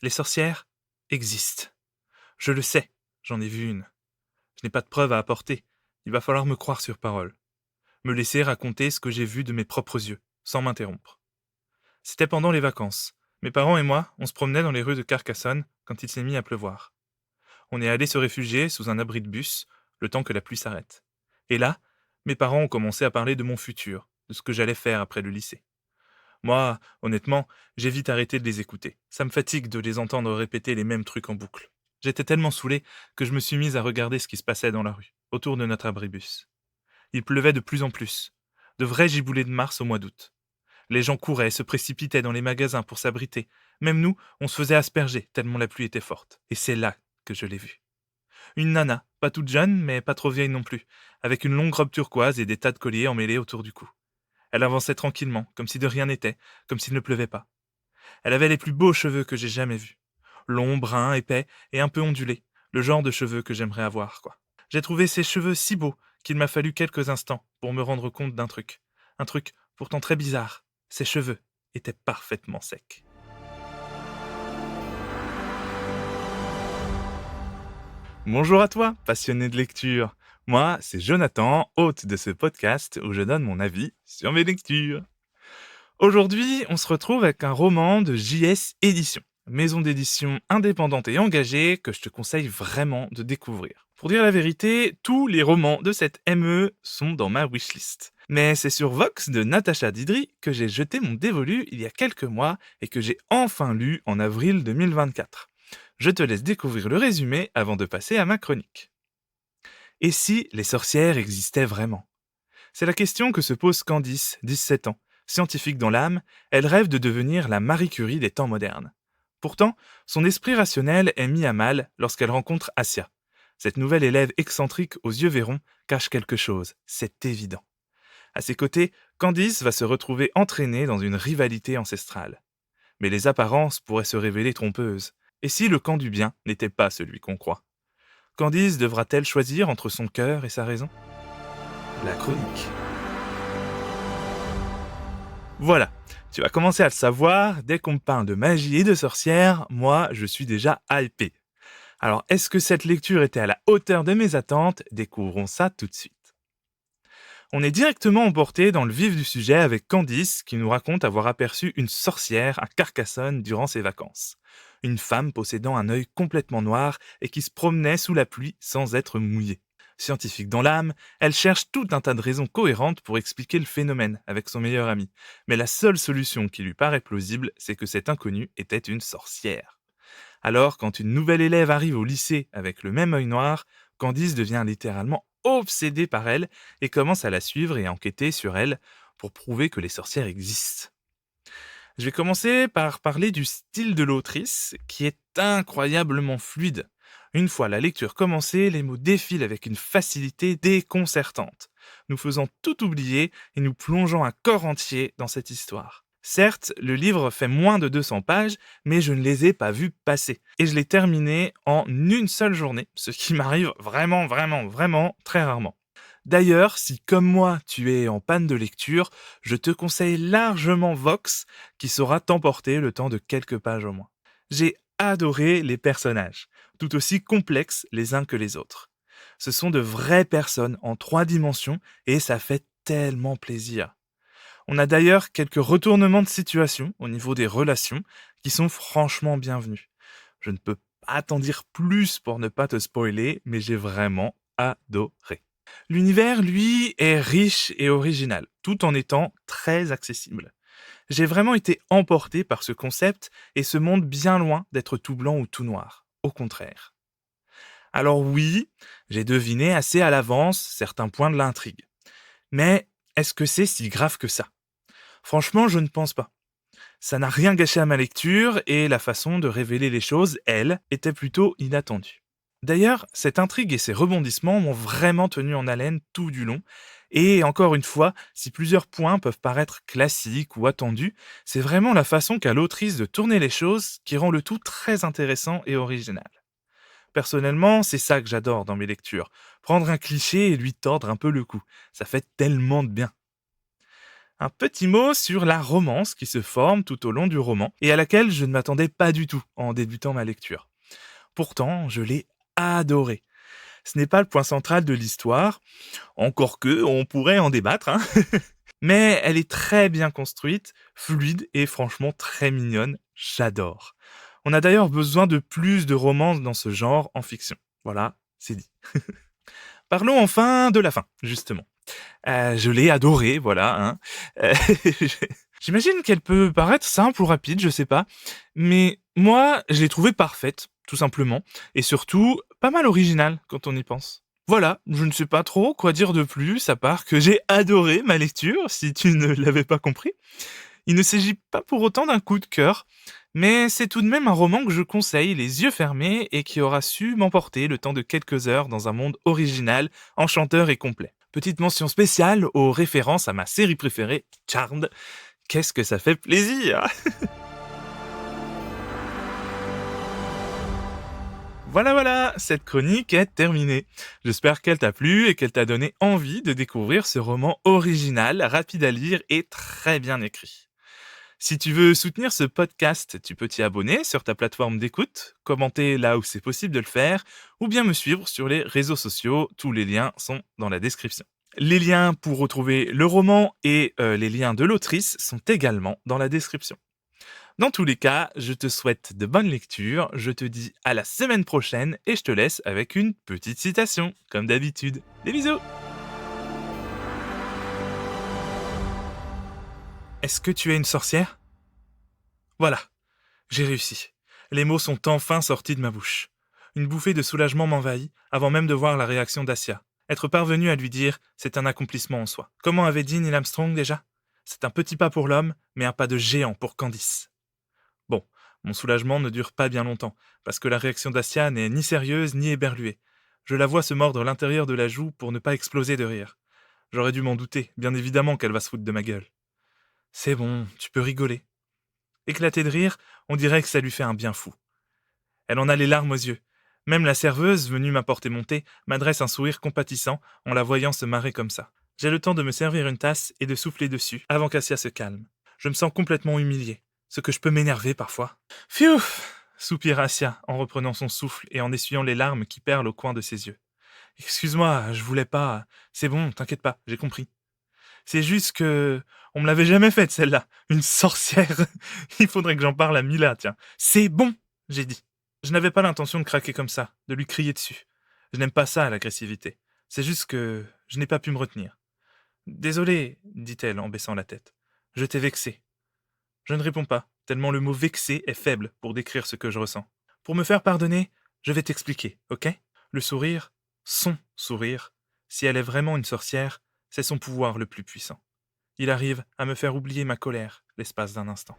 Les sorcières existent. Je le sais, j'en ai vu une. Je n'ai pas de preuves à apporter. Il va falloir me croire sur parole. Me laisser raconter ce que j'ai vu de mes propres yeux, sans m'interrompre. C'était pendant les vacances. Mes parents et moi, on se promenait dans les rues de Carcassonne quand il s'est mis à pleuvoir. On est allé se réfugier sous un abri de bus, le temps que la pluie s'arrête. Et là, mes parents ont commencé à parler de mon futur, de ce que j'allais faire après le lycée. Moi, honnêtement, j'ai vite arrêté de les écouter. Ça me fatigue de les entendre répéter les mêmes trucs en boucle. J'étais tellement saoulé que je me suis mise à regarder ce qui se passait dans la rue, autour de notre abribus. Il pleuvait de plus en plus. De vrais giboulées de mars au mois d'août. Les gens couraient, se précipitaient dans les magasins pour s'abriter. Même nous, on se faisait asperger, tellement la pluie était forte. Et c'est là que je l'ai vue. Une nana, pas toute jeune, mais pas trop vieille non plus, avec une longue robe turquoise et des tas de colliers emmêlés autour du cou. Elle avançait tranquillement, comme si de rien n'était, comme s'il ne pleuvait pas. Elle avait les plus beaux cheveux que j'ai jamais vus. Longs, bruns, épais et un peu ondulés. Le genre de cheveux que j'aimerais avoir, quoi. J'ai trouvé ces cheveux si beaux qu'il m'a fallu quelques instants pour me rendre compte d'un truc. Un truc pourtant très bizarre. Ses cheveux étaient parfaitement secs. Bonjour à toi, passionné de lecture. Moi, c'est Jonathan, hôte de ce podcast où je donne mon avis sur mes lectures. Aujourd'hui, on se retrouve avec un roman de JS Éditions, maison d'édition indépendante et engagée que je te conseille vraiment de découvrir. Pour dire la vérité, tous les romans de cette ME sont dans ma wishlist. Mais c'est sur Vox de Natacha Didri que j'ai jeté mon dévolu il y a quelques mois et que j'ai enfin lu en avril 2024. Je te laisse découvrir le résumé avant de passer à ma chronique. Et si les sorcières existaient vraiment? C'est la question que se pose Candice, 17 ans. Scientifique dans l'âme, elle rêve de devenir la Marie Curie des temps modernes. Pourtant, son esprit rationnel est mis à mal lorsqu'elle rencontre Asia. Cette nouvelle élève excentrique aux yeux verrons cache quelque chose, c'est évident. À ses côtés, Candice va se retrouver entraînée dans une rivalité ancestrale. Mais les apparences pourraient se révéler trompeuses. Et si le camp du bien n'était pas celui qu'on croit? Candice devra-t-elle choisir entre son cœur et sa raison? La chronique. Voilà, tu vas commencer à le savoir, dès qu'on me parle de magie et de sorcières, moi je suis déjà hypé. Alors est-ce que cette lecture était à la hauteur de mes attentes? Découvrons ça tout de suite. On est directement emporté dans le vif du sujet avec Candice qui nous raconte avoir aperçu une sorcière à Carcassonne durant ses vacances. Une femme possédant un œil complètement noir et qui se promenait sous la pluie sans être mouillée. Scientifique dans l'âme, elle cherche tout un tas de raisons cohérentes pour expliquer le phénomène avec son meilleur ami. Mais la seule solution qui lui paraît plausible, c'est que cette inconnue était une sorcière. Alors, quand une nouvelle élève arrive au lycée avec le même œil noir, Candice devient littéralement obsédée par elle et commence à la suivre et à enquêter sur elle pour prouver que les sorcières existent. Je vais commencer par parler du style de l'autrice, qui est incroyablement fluide. Une fois la lecture commencée, les mots défilent avec une facilité déconcertante, nous faisant tout oublier et nous plongeant un corps entier dans cette histoire. Certes, le livre fait moins de 200 pages, mais je ne les ai pas vus passer. Et je l'ai terminé en une seule journée, ce qui m'arrive vraiment très rarement. D'ailleurs, si comme moi tu es en panne de lecture, je te conseille largement Vox, qui saura t'emporter le temps de quelques pages au moins. J'ai adoré les personnages, tout aussi complexes les uns que les autres. Ce sont de vraies personnes en 3 dimensions et ça fait tellement plaisir. On a d'ailleurs quelques retournements de situation au niveau des relations qui sont franchement bienvenus. Je ne peux pas t'en dire plus pour ne pas te spoiler, mais j'ai vraiment adoré. L'univers, lui, est riche et original, tout en étant très accessible. J'ai vraiment été emporté par ce concept et ce monde bien loin d'être tout blanc ou tout noir. Au contraire. Alors oui, j'ai deviné assez à l'avance certains points de l'intrigue. Mais est-ce que c'est si grave que ça? Franchement, je ne pense pas. Ça n'a rien gâché à ma lecture et la façon de révéler les choses, elle, était plutôt inattendue. D'ailleurs, cette intrigue et ces rebondissements m'ont vraiment tenu en haleine tout du long. Et encore une fois, si plusieurs points peuvent paraître classiques ou attendus, c'est vraiment la façon qu'a l'autrice de tourner les choses qui rend le tout très intéressant et original. Personnellement, c'est ça que j'adore dans mes lectures. Prendre un cliché et lui tordre un peu le cou. Ça fait tellement de bien. Un petit mot sur la romance qui se forme tout au long du roman et à laquelle je ne m'attendais pas du tout en débutant ma lecture. Pourtant, je l'ai adorée. Ce n'est pas le point central de l'histoire, encore que on pourrait en débattre, hein. Mais elle est très bien construite, fluide et franchement très mignonne. J'adore. On a d'ailleurs besoin de plus de romances dans ce genre en fiction. Voilà, c'est dit. Parlons enfin de la fin, justement. Je l'ai adorée, voilà, hein. Heu, j'imagine qu'elle peut paraître simple ou rapide, je sais pas, mais moi, je l'ai trouvée parfaite, tout simplement, et surtout pas mal originale quand on y pense. Voilà, je ne sais pas trop quoi dire de plus à part que j'ai adoré ma lecture, si tu ne l'avais pas compris. Il ne s'agit pas pour autant d'un coup de cœur, mais c'est tout de même un roman que je conseille les yeux fermés et qui aura su m'emporter le temps de quelques heures dans un monde original, enchanteur et complet. Petite mention spéciale aux références à ma série préférée, Charmed. Qu'est-ce que ça fait plaisir! Voilà, voilà, cette chronique est terminée. J'espère qu'elle t'a plu et qu'elle t'a donné envie de découvrir ce roman original, rapide à lire et très bien écrit. Si tu veux soutenir ce podcast, tu peux t'y abonner sur ta plateforme d'écoute, commenter là où c'est possible de le faire, ou bien me suivre sur les réseaux sociaux. Tous les liens sont dans la description. Les liens pour retrouver le roman et les liens de l'autrice sont également dans la description. Dans tous les cas, je te souhaite de bonnes lectures, je te dis à la semaine prochaine et je te laisse avec une petite citation, comme d'habitude. Des bisous! Est-ce que tu es une sorcière? Voilà, j'ai réussi. Les mots sont enfin sortis de ma bouche. Une bouffée de soulagement m'envahit avant même de voir la réaction d'Asia. Être parvenu à lui dire, c'est un accomplissement en soi. Comment avait dit Neil Armstrong déjà? C'est un petit pas pour l'homme, mais un pas de géant pour Candice. Bon, mon soulagement ne dure pas bien longtemps, parce que la réaction d'Asia n'est ni sérieuse ni éberluée. Je la vois se mordre l'intérieur de la joue pour ne pas exploser de rire. J'aurais dû m'en douter, bien évidemment qu'elle va se foutre de ma gueule. C'est bon, tu peux rigoler. Éclater de rire, on dirait que ça lui fait un bien fou. Elle en a les larmes aux yeux. Même la serveuse, venue m'apporter mon thé, m'adresse un sourire compatissant en la voyant se marrer comme ça. J'ai le temps de me servir une tasse et de souffler dessus, avant qu'Asia se calme. Je me sens complètement humilié, ce que je peux m'énerver parfois. Pfiou! Soupira Asia en reprenant son souffle et en essuyant les larmes qui perlent au coin de ses yeux. Excuse-moi, je voulais pas. C'est bon, t'inquiète pas, j'ai compris. C'est juste que on me l'avait jamais faite celle-là. Une sorcière. Il faudrait que j'en parle à Mila, tiens. C'est bon, j'ai dit. Je n'avais pas l'intention de craquer comme ça, de lui crier dessus. Je n'aime pas ça, l'agressivité. C'est juste que je n'ai pas pu me retenir. Désolé, dit-elle en baissant la tête. Je t'ai vexé. Je ne réponds pas, tellement le mot vexé est faible pour décrire ce que je ressens. Pour me faire pardonner, je vais t'expliquer, ok? Le sourire, son sourire, si elle est vraiment une sorcière, c'est son pouvoir le plus puissant. Il arrive à me faire oublier ma colère l'espace d'un instant.